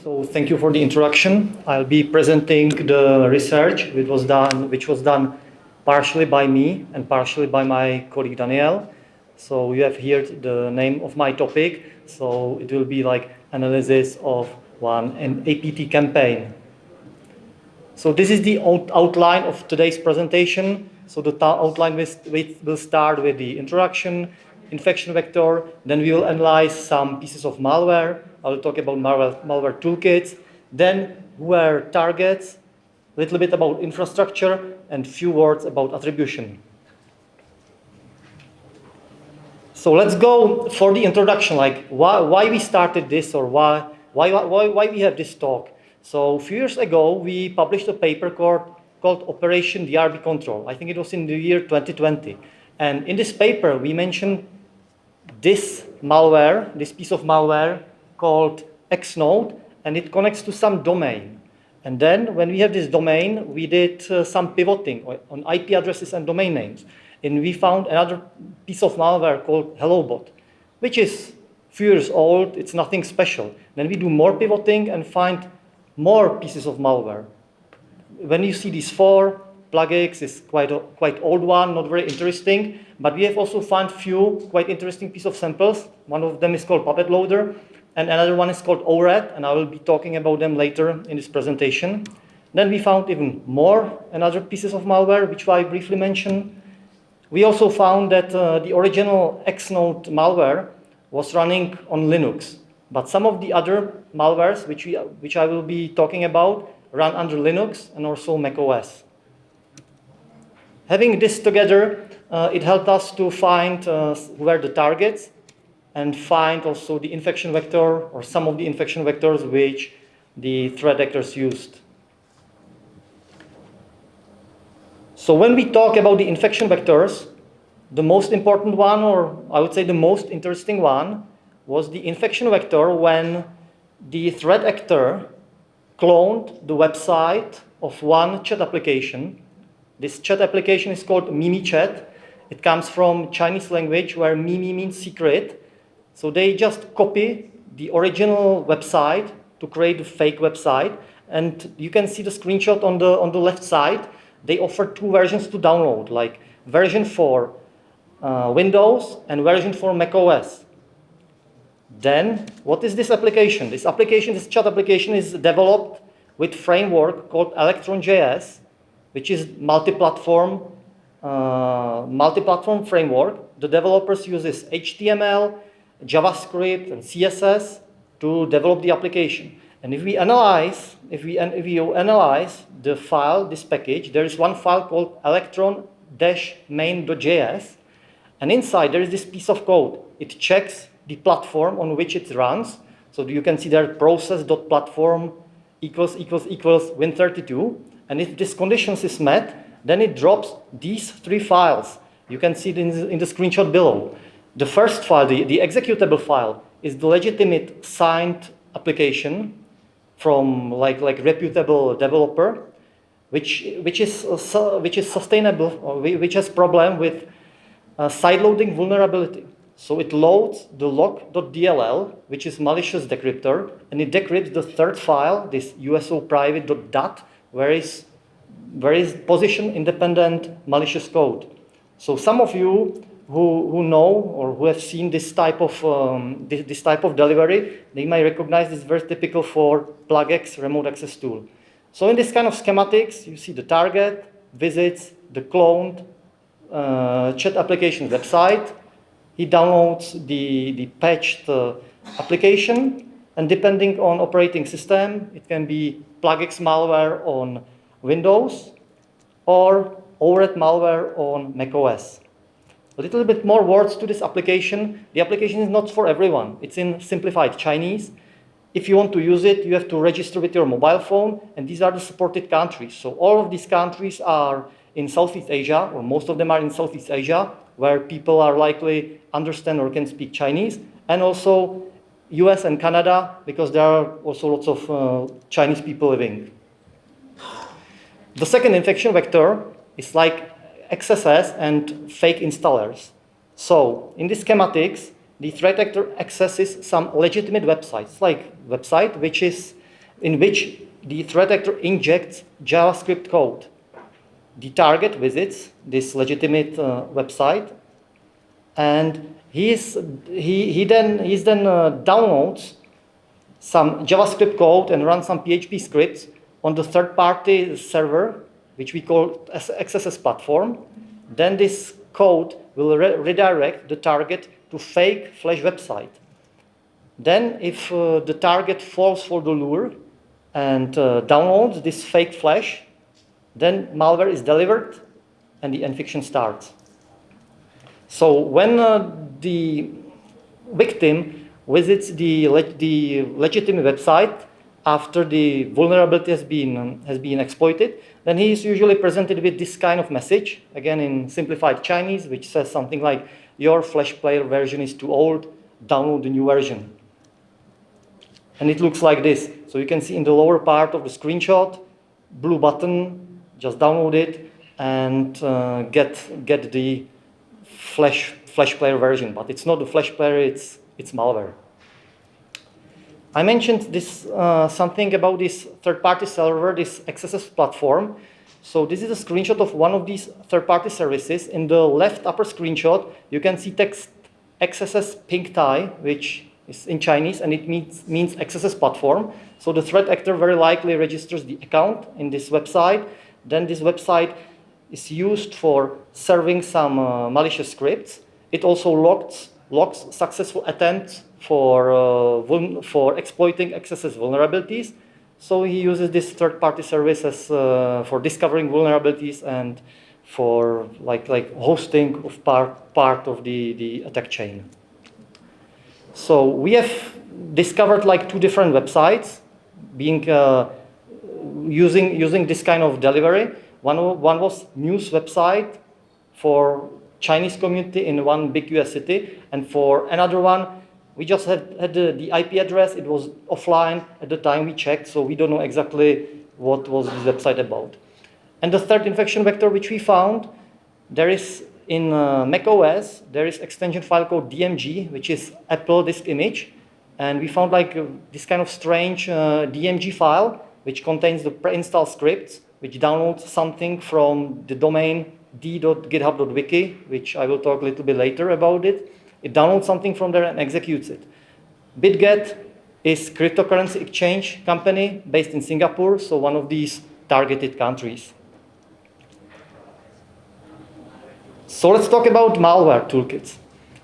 So thank you for the introduction. I'll be presenting the research which was done partially by me and partially by my colleague Daniel. So you have here the name of my topic. So it will be like analysis of an APT campaign. So this is the outline of today's presentation. So the outline will start with the introduction, infection vector, then we will analyze some pieces of malware. I will talk about malware toolkits, then who are targets, a little bit about infrastructure, and few words about attribution. So let's go for the introduction, like why we started this or why we have this talk. So a few years ago, we published a paper called Operation DRB Control. I think it was in the year 2020. And in this paper, we mentioned this malware, this piece of malware called Xnode, and it connects to some domain. And then when we have this domain, we did some pivoting on IP addresses and domain names. And we found another piece of malware called HelloBot, which is a few years old. It's nothing special. Then we do more pivoting and find more pieces of malware. When you see these four, PlugX is quite old one, not very interesting, but we have also found few quite interesting piece of samples. One of them is called Puppet Loader, and another one is called ORAD, and I will be talking about them later in this presentation. Then we found even more another pieces of malware, which I briefly mentioned. We also found that the original Xnode malware was running on Linux. But some of the other malwares, which I will be talking about, run under Linux and also macOS. Having this together, it helped us to find where the targets and find also the infection vector or some of the infection vectors which the threat actors used. So when we talk about the infection vectors, the most important one, or I would say the most interesting one, was the infection vector when the threat actor cloned the website of one chat application. This chat application is called MimiChat. It comes from Chinese language where Mimi means secret. So they just copy the original website to create a fake website. And you can see the screenshot on the left side. They offer two versions to download, like version for Windows and version for macOS. Then, what is this application? This chat application is developed with framework called Electron.js, which is multi-platform framework. The developers use HTML, JavaScript, and CSS to develop the application. And if you analyze the file, this package, there is one file called electron-main.js, and inside there is this piece of code. It checks the platform on which it runs. So you can see there process.platform equals Win32. And if this condition is met, then it drops these three files. You can see it in the screenshot below. The first file, the executable file, is the legitimate signed application from like reputable developer, which is sustainable, or which has problem with sideloading vulnerability. So it loads the log.dll, which is malicious decryptor, and it decrypts the third file, this usoprivate.dat, where is position independent malicious code. So some of you who know or who have seen this type of delivery, they might recognize this very typical for PlugX remote access tool. So in this kind of schematics, you see the target, visits, the cloned chat application website. He downloads the patched application, and depending on operating system, it can be PlugX malware on Windows or ORAD malware on macOS. A little bit more words to this application. The application is not for everyone. It's in simplified Chinese. If you want to use it, you have to register with your mobile phone, and these are the supported countries. So all of these countries are in Southeast Asia, or most of them are in Southeast Asia, where people are likely understand or can speak Chinese, and also US and Canada, because there are also lots of Chinese people living. The second infection vector is like XSS and fake installers. So in the schematics, the threat actor accesses some legitimate websites, like website which is in which the threat actor injects JavaScript code. The target visits this legitimate website, and he then downloads some JavaScript code and runs some PHP scripts on the third-party server, which we call XSS platform. Then this code will redirect the target to fake Flash website. Then if the target falls for the lure and downloads this fake Flash, then malware is delivered and the infection starts. So when the victim visits the legitimate website after the vulnerability has been exploited, then he is usually presented with this kind of message, again in simplified Chinese, which says something like, "Your Flash player version is too old, download the new version." And it looks like this. So you can see in the lower part of the screenshot, blue button, just download it and get the Flash player version. But it's not the Flash player, it's malware. I mentioned this something about this third-party server, this XSS platform. So this is a screenshot of one of these third-party services. In the left upper screenshot, you can see text XSS ping tai, which is in Chinese, and it means XSS platform. So the threat actor very likely registers the account in this website. Then this website is used for serving some malicious scripts. It also logs successful attempts for exploiting XSS vulnerabilities. So he uses this third-party services for discovering vulnerabilities and for like hosting of part of the attack chain. So we have discovered like two different websites being using this kind of delivery. One was news website for Chinese community in one big US city, and for another one, we just had the IP address. It was offline at the time we checked, so we don't know exactly what was this website about. And the third infection vector which we found, there is in Mac OS, there is extension file called DMG, which is Apple disk image, and we found like this kind of strange DMG file which contains the pre-installed scripts, which downloads something from the domain d.github.wiki, which I will talk a little bit later about it. It downloads something from there and executes it. BitGet is cryptocurrency exchange company based in Singapore, so one of these targeted countries. So let's talk about malware toolkits.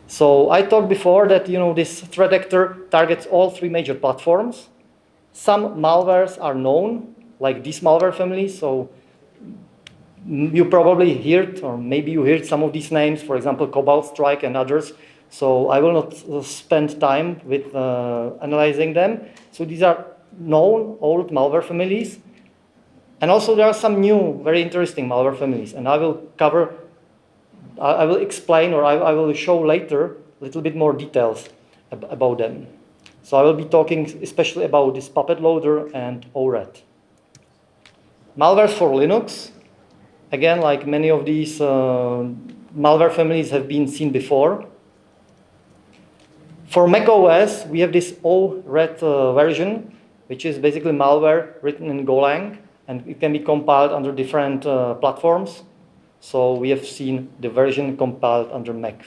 So I talked before that this threat actor targets all three major platforms. Some malwares are known, like these malware families. So you probably heard, or maybe you heard some of these names, for example, Cobalt Strike and others. So I will not spend time with analyzing them. So these are known old malware families. And also there are some new, very interesting malware families. And I will explain, or I will show later a little bit more details about them. So I will be talking especially about this Puppet Loader and ORAT. Malwares for Linux. Again, like many of these malware families have been seen before. For Mac OS, we have this ORAT version, which is basically malware written in Golang, and it can be compiled under different platforms. So we have seen the version compiled under Mac.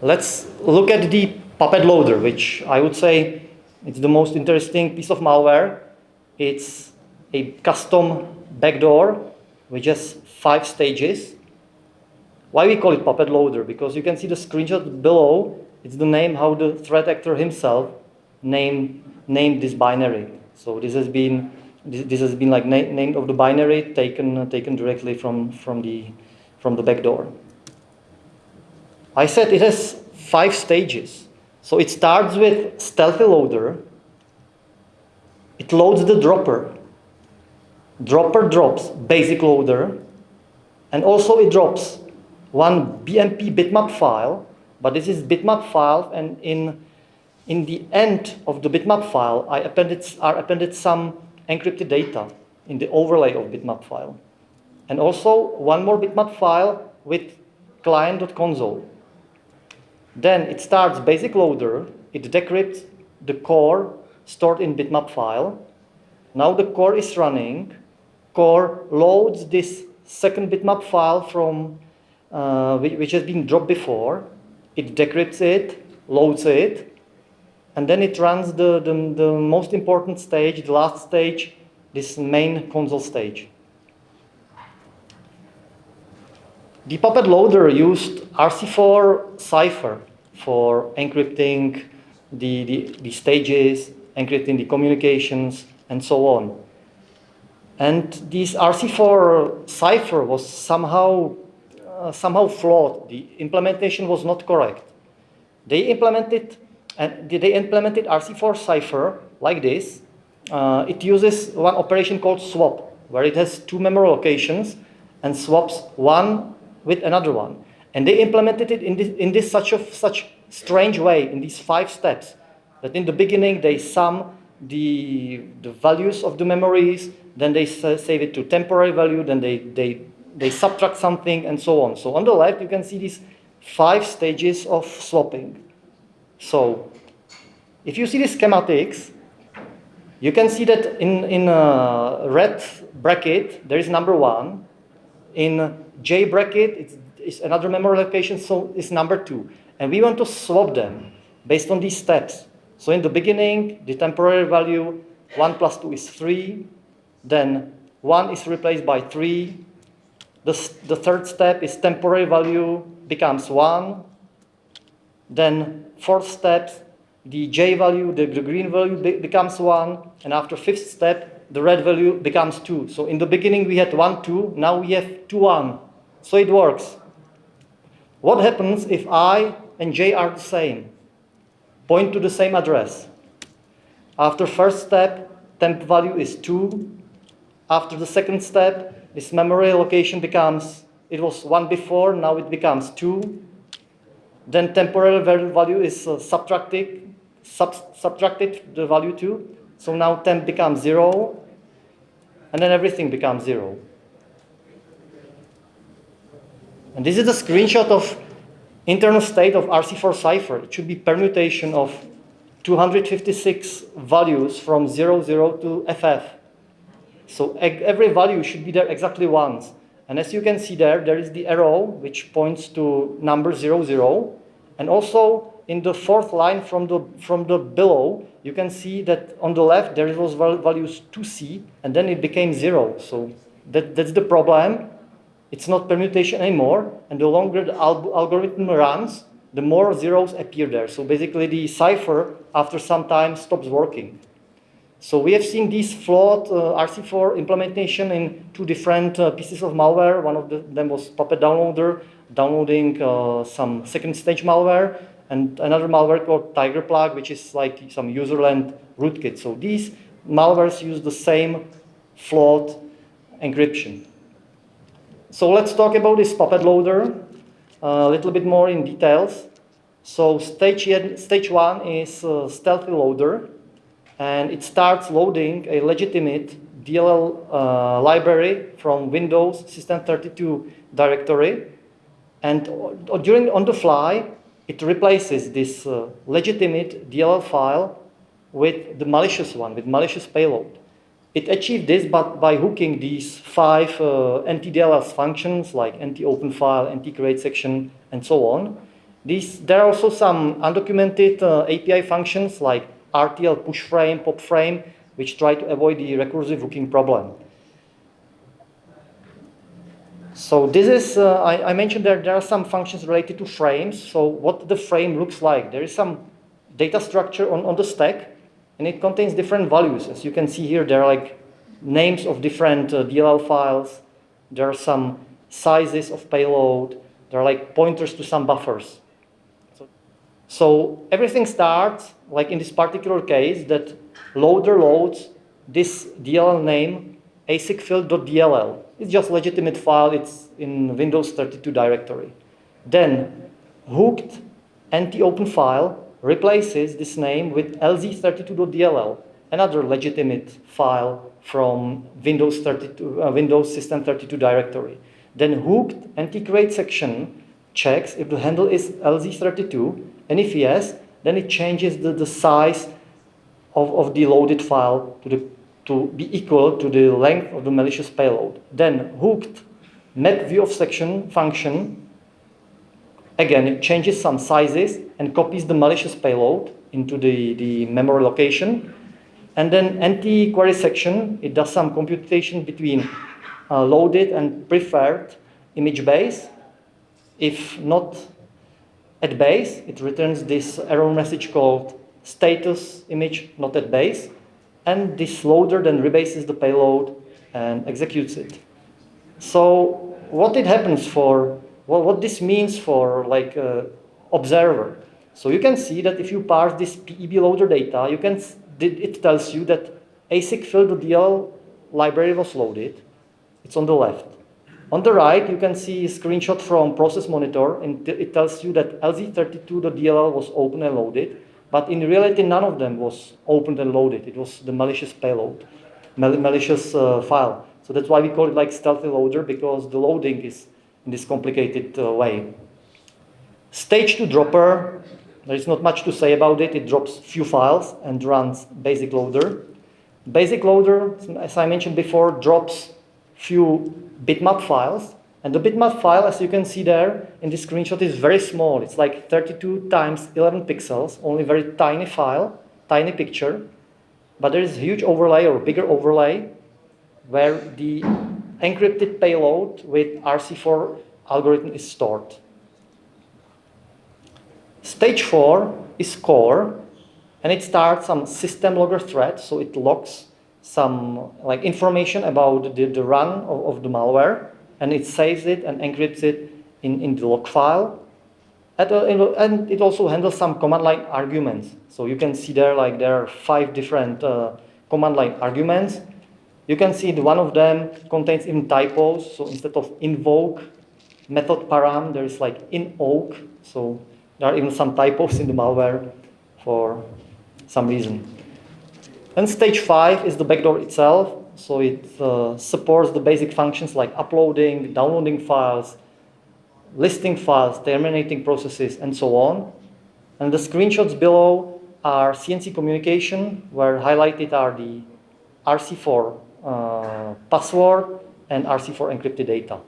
Let's look at the Puppet Loader, which I would say it's the most interesting piece of malware. It's a custom backdoor which has 5 stages. Why we call it Puppet Loader? Because you can see the screenshot below. It's the name how the threat actor himself named this binary. So this has been like name of the binary taken directly from the backdoor. I said it has 5 stages. So it starts with stealthy loader. It loads the dropper. Dropper drops basic loader, and also it drops one BMP bitmap file, but this is bitmap file, and in the end of the bitmap file are appended some encrypted data in the overlay of bitmap file. And also one more bitmap file with client.console. Then it starts basic loader, it decrypts the core stored in bitmap file. Now the core is running. Core loads this second bitmap file from which has been dropped before. It decrypts it, loads it, and then it runs the most important stage, the last stage, this main console stage. The Puppet loader used RC4 cipher for encrypting the stages, encrypting the communications, and so on. And this RC4 cipher was somehow flawed. The implementation was not correct. They implemented RC4 cipher like this. It uses one operation called swap, where it has two memory locations and swaps one with another one. And they implemented it in this such strange way, in these 5 steps, that in the beginning they sum the values of the memories, then they save it to temporary value, then they subtract something, and so on. So on the left, you can see these 5 stages of swapping. So if you see the schematics, you can see that in a red bracket, there is number 1. In J bracket, it's another memory location, so it's number 2. And we want to swap them based on these steps. So in the beginning, the temporary value 1 plus 2 is 3. Then 1 is replaced by 3. The third step is temporary value becomes 1. Then 4th step, the J value, the green value becomes 1. And after 5th step, the red value becomes 2. So in the beginning, we had 1, 2. Now we have 2, 1. So it works. What happens if I and J are the same? Point to the same address. After first step, temp value is 2. After the second step, this memory location becomes, it was 1 before, now it becomes 2. Then temporary value is subtracted the value 2. So now temp becomes 0. And then everything becomes 0. And this is a screenshot of internal state of RC4 cipher. It should be permutation of 256 values from 00 to FF. So every value should be there exactly once. And as you can see there is the arrow which points to number 00. And also in the 4th line from the below, you can see that on the left there was values 2C, and then it became 0. So that's the problem. It's not permutation anymore, and the longer the algorithm runs, the more zeros appear there. So basically the cipher, after some time, stops working. So we have seen these flawed RC4 implementation in 2 different pieces of malware. One of them was Puppet Downloader, downloading some second stage malware, and another malware called Tiger Plug, which is like some userland rootkit. So these malwares use the same flawed encryption. So let's talk about this Puppet loader a little bit more in details. So stage 1 is stealthy loader, and it starts loading a legitimate DLL library from Windows System32 directory, and on the fly, it replaces this legitimate DLL file with the malicious one, with malicious payload. It achieved this by hooking these 5 anti-DLL functions like anti-open file, anti-create section, and so on. There are also some undocumented API functions like RTL push frame, pop frame, which try to avoid the recursive hooking problem. So this is, I mentioned there are some functions related to frames. So what the frame looks like, there is some data structure on the stack, and it contains different values. As you can see here, there are like names of different DLL files. There are some sizes of payload. There are like pointers to some buffers. So everything starts, like in this particular case, that loader loads this DLL name asicfield.dll. It's just legitimate file. It's in Windows 32 directory. Then hooked anti-open file replaces this name with lz32.dll, another legitimate file from Windows System 32 directory. Then hooked anti-create section checks if the handle is lz32, and if yes, then it changes the size of the loaded file to be equal to the length of the malicious payload. Then hooked map view of section function, again, it changes some sizes and copies the malicious payload into the memory location. And then anti-query section, it does some computation between loaded and preferred image base. If not at base, it returns this error message called status image not at base. And this loader then rebases the payload and executes it. So what it happens for, well, what this means for like observer. So you can see that if you parse this PEB loader data, it tells you that async fill.dll library was loaded. It's on the left. On the right, you can see a screenshot from process monitor, and it tells you that lz32.dll was opened and loaded, but in reality, none of them was opened and loaded. It was the malicious payload, malicious file. So that's why we call it like stealthy loader, because the loading is in this complicated way. Stage 2 dropper, there is not much to say about it. It drops few files and runs basic loader. Basic loader, as I mentioned before, drops few bitmap files. And the bitmap file, as you can see there in this screenshot, is very small. It's like 32 times 11 pixels, only very tiny file, tiny picture. But there is a huge overlay or bigger overlay where the encrypted payload with RC4 algorithm is stored. Stage 4 is core, and it starts some system logger thread, so it logs some like information about the run of the malware, and it saves it and encrypts it in the log file. And it also handles some command line arguments. So you can see there like there are 5 different command line arguments. You can see that one of them contains even typos. So instead of invoke method param, there is like invoke. So there are even some typos in the malware for some reason. And stage 5 is the backdoor itself. So it supports the basic functions like uploading, downloading files, listing files, terminating processes, and so on. And the screenshots below are CNC communication, where highlighted are the RC4 password and RC4 encrypted data.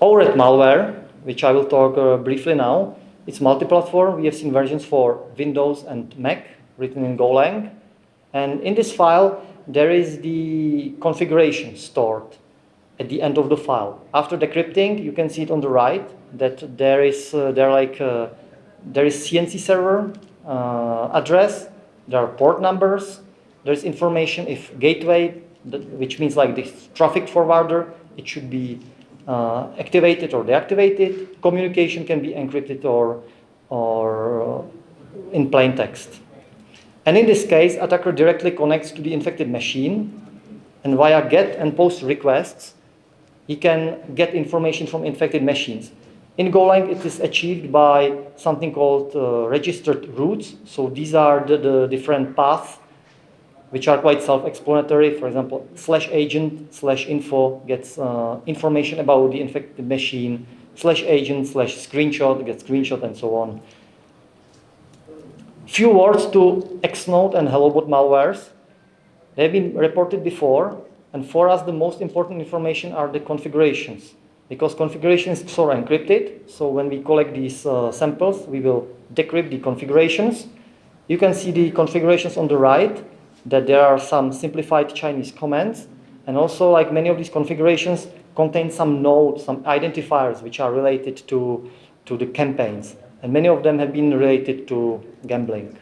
ORED malware, which I will talk briefly now, it's multi-platform. We have seen versions for Windows and Mac written in Golang. And in this file, there is the configuration stored at the end of the file. After decrypting, you can see it on the right that there is CNC server address, there are port numbers, there is information if gateway, which means like this traffic forwarder, it should be activated or deactivated. Communication can be encrypted or in plain text. And in this case, attacker directly connects to the infected machine, and via GET and POST requests, he can get information from infected machines. In Golang, it is achieved by something called registered routes. So these are the different paths, which are quite self-explanatory. For example, /agent/info gets information about the infected machine, /agent/screenshot gets screenshot, and so on. Few words to Xnode and HelloBot malwares. They've been reported before, and for us the most important information are the configurations, because configurations are encrypted. So when we collect these samples, we will decrypt the configurations. You can see the configurations on the right, that there are some simplified Chinese commands, and also like many of these configurations contain some nodes, some identifiers which are related to the campaigns. And many of them have been related to gambling.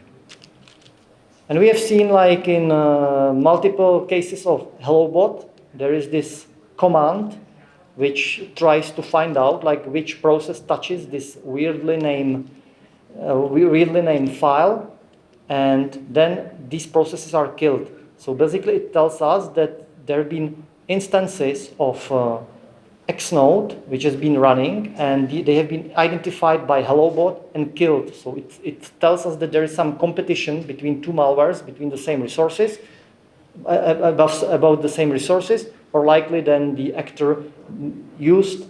And we have seen like in multiple cases of HelloBot, there is this command which tries to find out like which process touches this weirdly named file, and then these processes are killed. So basically it tells us that there have been instances of Xnode which has been running, and they have been identified by HelloBot and killed. So it tells us that there is some competition between two malwares, between the same resources, about the same resources, or likely then the actor used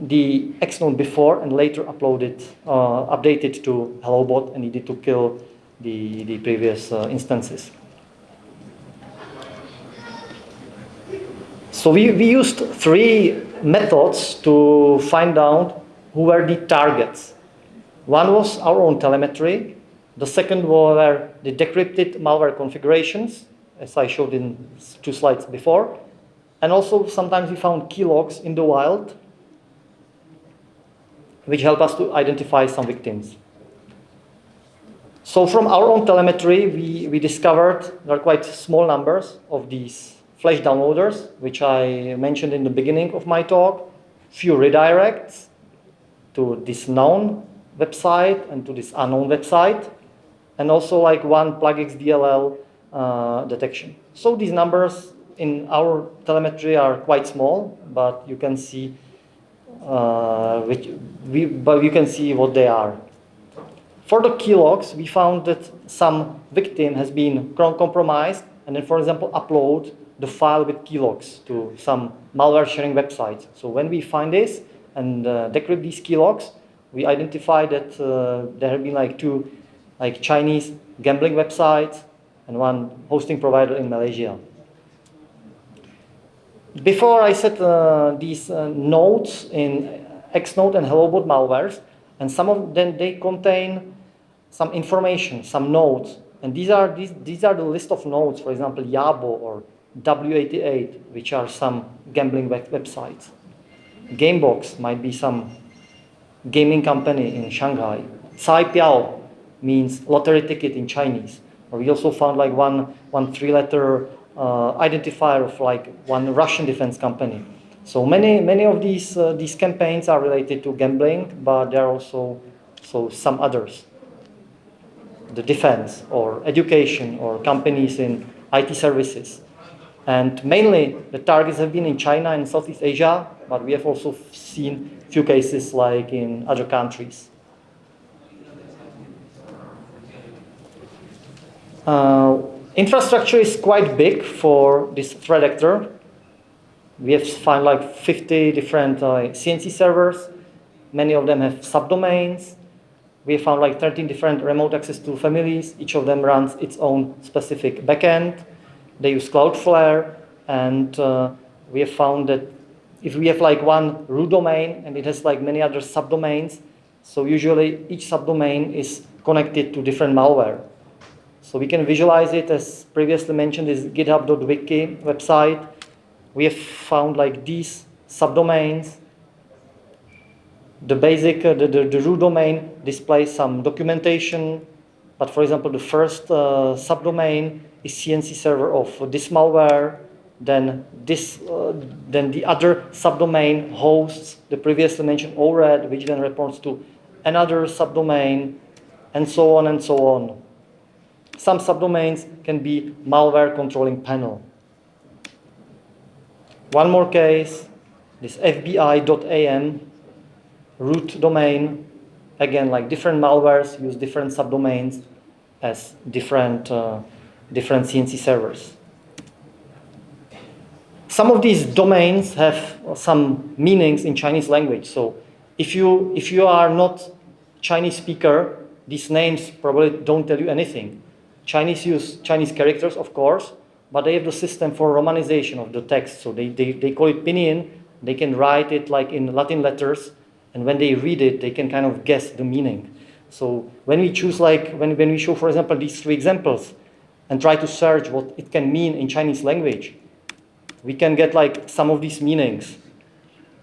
the Xnode before and later updated to HelloBot and needed to kill the previous instances. So we used 3 methods to find out who were the targets. One was our own telemetry. The second were the decrypted malware configurations, as I showed in 2 slides before. And also sometimes we found keylogs in the wild, which help us to identify some victims. So from our own telemetry, we discovered there are quite small numbers of these flash downloaders, which I mentioned in the beginning of my talk, few redirects to this known website and to this unknown website, and also like 1 plugxDLL detection. So these numbers in our telemetry are quite small, but you can see you can see what they are. For the keylogs, we found that some victim has been compromised and then, for example, upload the file with keylogs to some malware sharing websites. So when we find this and decrypt these keylogs, we identify that there have been like 2 like Chinese gambling websites and 1 hosting provider in Malaysia. Before I set these nodes in Xnode and HelloBot malwares, and some of them they contain some information, some nodes, and these are the list of nodes. For example, Yabo or W88, which are some gambling websites. Gamebox might be some gaming company in Shanghai. Cai Piao means lottery ticket in Chinese. Or we also found like one 3-letter identifier of like 1 Russian defense company. So many of these campaigns are related to gambling, but there are also some others. The defense or education or companies in IT services. And mainly the targets have been in China and Southeast Asia, but we have also seen few cases like in other countries. Infrastructure is quite big for this threat actor. We have found like 50 different CNC servers. Many of them have subdomains. We have found like 13 different remote access tool families. Each of them runs its own specific backend. They use Cloudflare, and we have found that if we have like 1 root domain and it has like many other subdomains, so usually each subdomain is connected to different malware. So we can visualize it as previously mentioned is github.wiki website. We have found like these subdomains. The basic, the root domain displays some documentation, but for example, the first subdomain is CNC server of this malware. Then the other subdomain hosts the previously mentioned ORED, which then reports to another subdomain, and so on and so on. Some subdomains can be malware controlling panel. One more case, this FBI.am root domain. Again, like different malwares use different subdomains as different CNC servers. Some of these domains have some meanings in Chinese language. So if you are not Chinese speaker, these names probably don't tell you anything. Chinese use Chinese characters, of course, but they have the system for romanization of the text. So they call it pinyin. They can write it like in Latin letters, and when they read it, they can kind of guess the meaning. So when we choose when we show, for example, these 3 examples and try to search what it can mean in Chinese language, we can get like some of these meanings.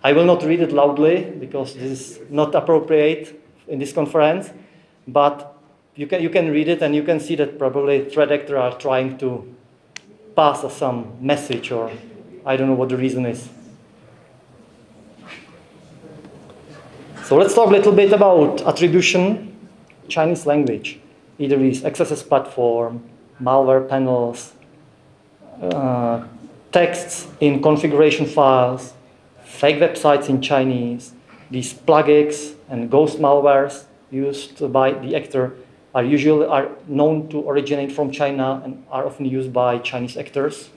I will not read it loudly because this is not appropriate in this conference, but you can read it and you can see that probably threat actors are trying to pass us some message, or I don't know what the reason is. So let's talk a little bit about attribution, Chinese language. Either is XSS platform, malware panels, texts in configuration files, fake websites in Chinese, these plugins and ghost malwares used by the actor are known to originate from China and are often used by Chinese actors.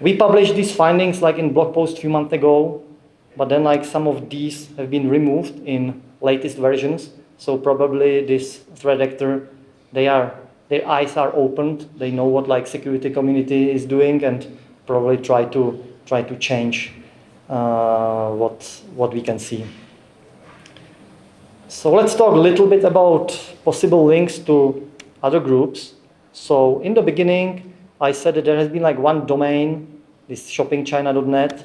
We published these findings like in blog post a few months ago, but then like some of these have been removed in latest versions. So probably this threat actor their eyes are opened. They know what like security community is doing and probably try to change what we can see. So let's talk a little bit about possible links to other groups. So in the beginning, I said that there has been like one domain, this shoppingchina.net,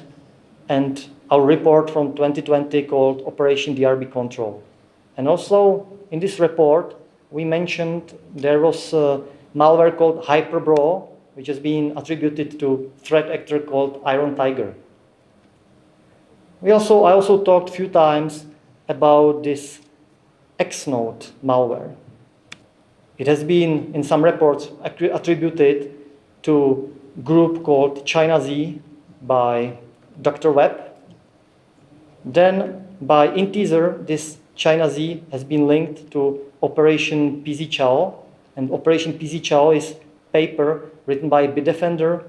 and our report from 2020 called Operation DRB Control. And also in this report, we mentioned there was a malware called Hyperbro, which has been attributed to threat actor called Iron Tiger. I also talked a few times about this X-Node malware. It has been, in some reports, attributed to a group called China Z by Dr. Webb. Then, by Inteaser, this China Z has been linked to Operation PZ Chao, and Operation PZ Chao is paper written by Bitdefender,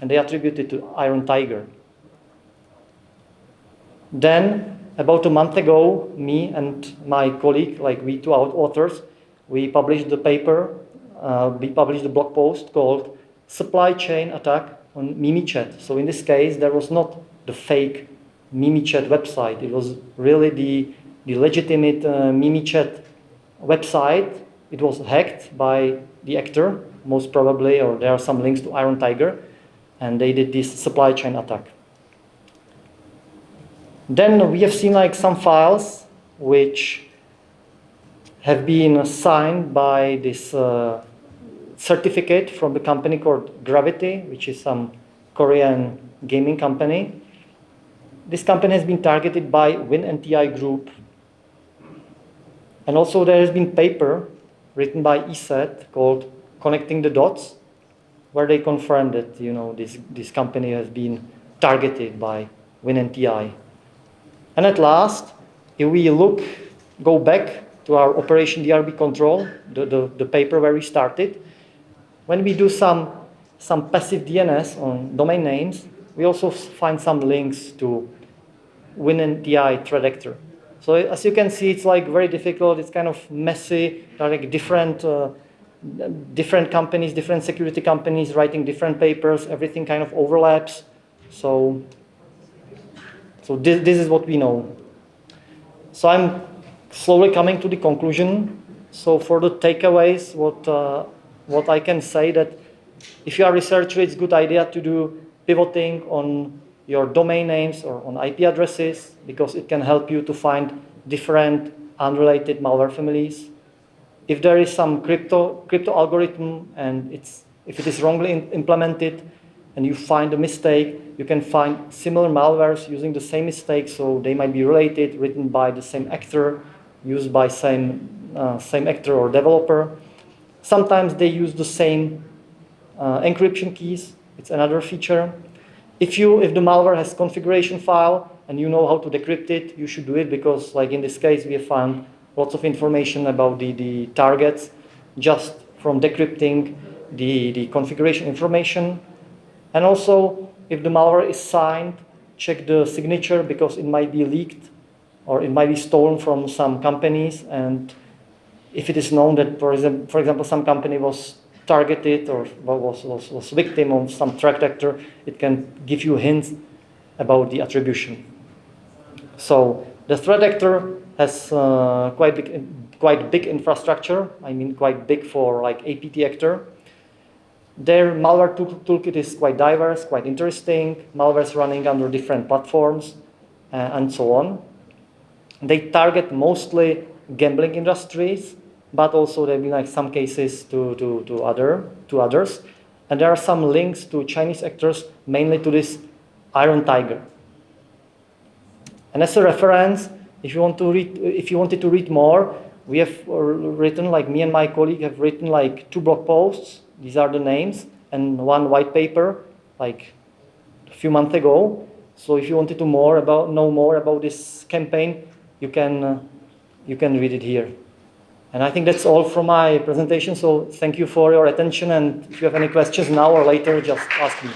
and they attribute it to Iron Tiger. Then, about a month ago, me and my colleague, like we two authors, we published the paper, we published the blog post called Supply Chain Attack on MimiChat. So in this case, there was not the fake MimiChat website. It was really the legitimate MimiChat website. It was hacked by the actor, most probably, or there are some links to Iron Tiger, and they did this supply chain attack. Then we have seen like some files which have been signed by this certificate from the company called Gravity, which is some Korean gaming company. This company has been targeted by WinNTI Group. And also there has been paper written by ESET called Connecting the Dots, where they confirmed that this company has been targeted by WinNTI. And at last, if we go back to our Operation DRB Control, the paper where we started, when we do some passive DNS on domain names, we also find some links to WinNTI threat actor. So as you can see, it's like very difficult. It's kind of messy. There are like different companies, different security companies writing different papers. Everything kind of overlaps. So this is what we know. So I'm slowly coming to the conclusion. So for the takeaways, what I can say that if you are a researcher, it's a good idea to do pivoting on your domain names or on IP addresses, because it can help you to find different unrelated malware families. If there is some crypto algorithm and if it is wrongly implemented and you find a mistake, you can find similar malwares using the same mistake, so they might be related, written by the same actor, used by same actor or developer. Sometimes they use the same encryption keys. It's another feature. If the malware has configuration file and you know how to decrypt it, you should do it, because like in this case, we have found lots of information about the targets just from decrypting the configuration information. And also, if the malware is signed, check the signature, because it might be leaked or it might be stolen from some companies. And if it is known that, for example, some company was targeted or was victim of some threat actor, it can give you hints about the attribution. So the threat actor has quite big infrastructure. I mean, quite big for like APT actor. Their malware toolkit is quite diverse, quite interesting. Malwares running under different platforms and so on. They target mostly gambling industries, but also there have been like some cases to others. And there are some links to Chinese actors, mainly to this Iron Tiger. And as a reference, if you wanted to read more, we have written, like me and my colleague have written like 2 blog posts. These are the names, and 1 white paper, like a few months ago. So if you wanted to know more about this campaign, you can read it here. And I think that's all from my presentation. So thank you for your attention. And if you have any questions now or later, just ask me.